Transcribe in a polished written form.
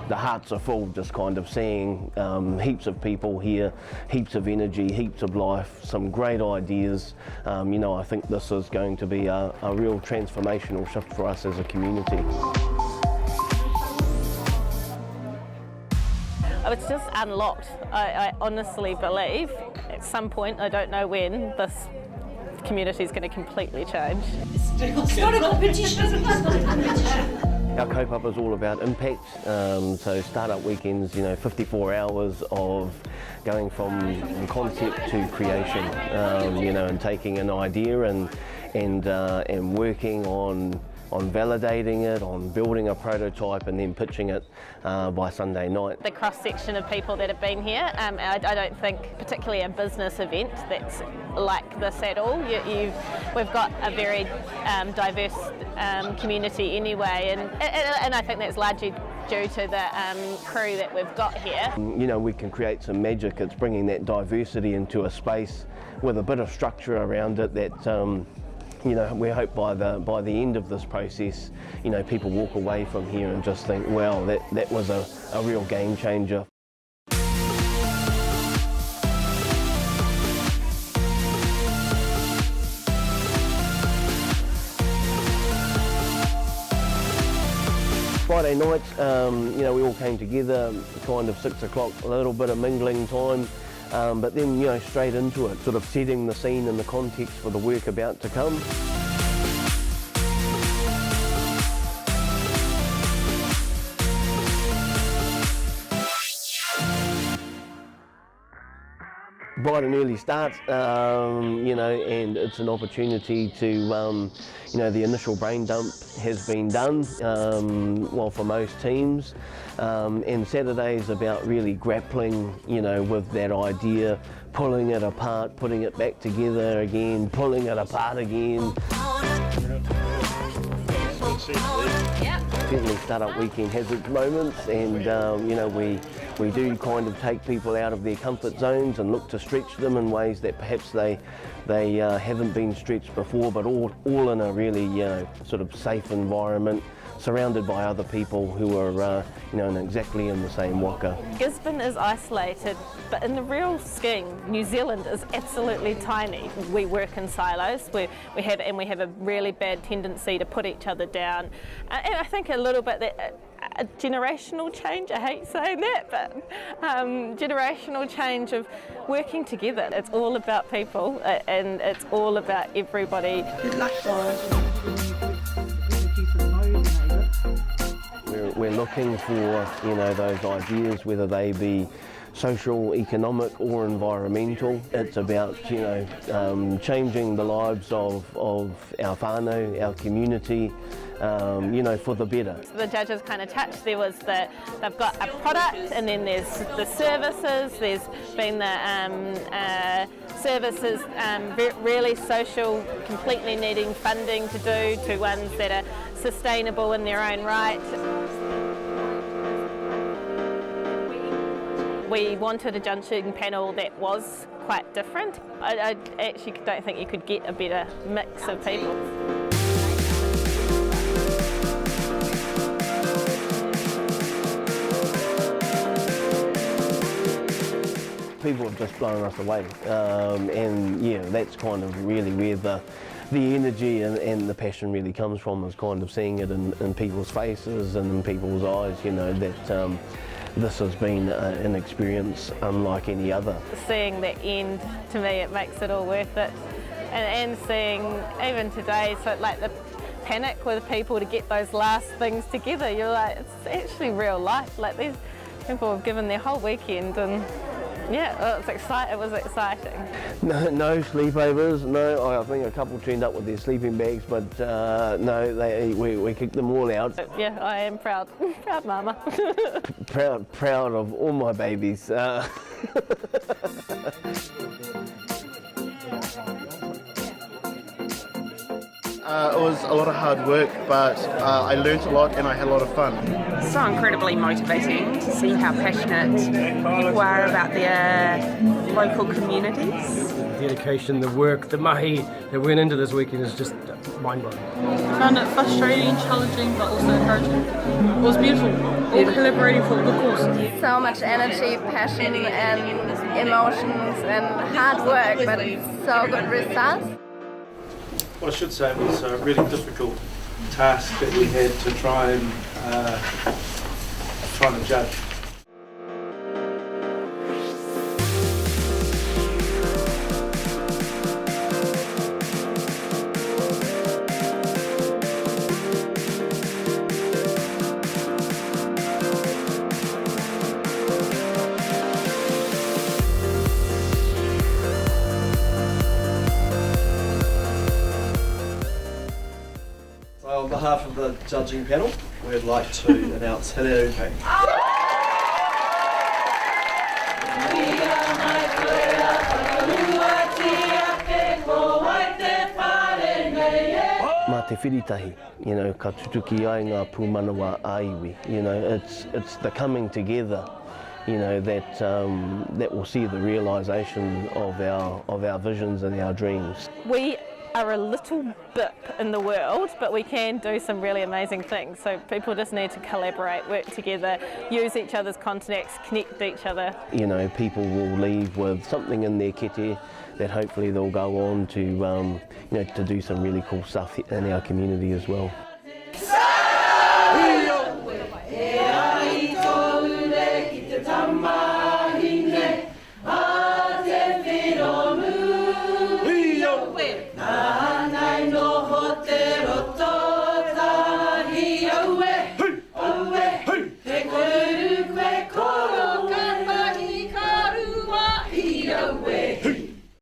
the hearts are full just kind of seeing heaps of people here, heaps of energy, heaps of life, some great ideas. You know, I think this is going to be a real transformational shift for us as a community. It's just unlocked. I honestly believe at some point, I don't know when, this community is going to completely change. It's not a competition. It's not a competition. Our kaupapa is all about impact, so startup weekends, you know, 54 hours of going from concept to creation, you know, and taking an idea and working on validating it, on building a prototype and then pitching it by Sunday night. The cross-section of people that have been here, I don't think particularly a business event that's like this at all. We've got a very diverse community anyway, and I think that's largely due to the crew that we've got here. You know, we can create some magic. It's bringing that diversity into a space with a bit of structure around it that you know, we hope by the end of this process, you know, people walk away from here and just think, wow, that was a real game changer. Friday night, you know, we all came together, kind of 6 o'clock, a little bit of mingling time. But then, you know, straight into it, sort of setting the scene and the context for the work about to come. Bright and early start, you know, and it's an opportunity to, you know, the initial brain dump has been done, well, for most teams, and Saturday is about really grappling, you know, with that idea, pulling it apart, putting it back together again, pulling it apart again. Certainly Startup Weekend has its moments, and you know, we do kind of take people out of their comfort zones and look to stretch them in ways that perhaps they haven't been stretched before, but all in a really, you know, sort of safe environment, surrounded by other people who are you know, exactly in the same waka. Gisborne is isolated, but in the real scheme, New Zealand is absolutely tiny. We work in silos. We have a really bad tendency to put each other down, and I think a little bit that a generational change. I hate saying that, but generational change of working together. It's all about people, and it's all about everybody. Good luck, guys. We're looking for, you know, those ideas, whether they be social, economic or environmental. It's about, you know, changing the lives of our whānau, our community, you know, for the better. The judges kind of touched, there was they've got a product, and then there's the services, there's been the services, really social, completely needing funding to do, to ones that are sustainable in their own right. We wanted a judging panel that was quite different. I actually don't think you could get a better mix of people. People have just blown us away, and yeah, that's kind of really where the energy and the passion really comes from, is kind of seeing it in people's faces and in people's eyes, you know, that this has been an experience unlike any other. Seeing the end, to me, it makes it all worth it, and seeing even today, so like the panic with people to get those last things together, you're like, it's actually real life. Like, these people have given their whole weekend, and yeah, it was exciting. No sleepovers, no. I think a couple turned up with their sleeping bags, but no, we kicked them all out. Yeah, I am proud, proud mama. proud of all my babies. It was a lot of hard work, but I learnt a lot and I had a lot of fun. So incredibly motivating to see how passionate people are about their local communities. dedication, the work, the mahi that went into this weekend is just mind-blowing. I found it frustrating, challenging, but also encouraging. It was beautiful, all collaborating for a good cause. So much energy, passion and emotions and hard work, but so good results. What I should say was a really difficult task that we had to try and judge. On behalf of the judging panel, we'd like to announce Tairāwhiti. Mā te whiritahi, you know, ka tutuki ai ngā pūmanawa aiwi, you know, it's the coming together, you know, that will see the realisation of our visions and our dreams. We are a little bit in the world, but we can do some really amazing things. So people just need to collaborate, work together, use each other's contacts, connect each other. You know, people will leave with something in their kete that hopefully they'll go on to, you know, to do some really cool stuff in our community as well.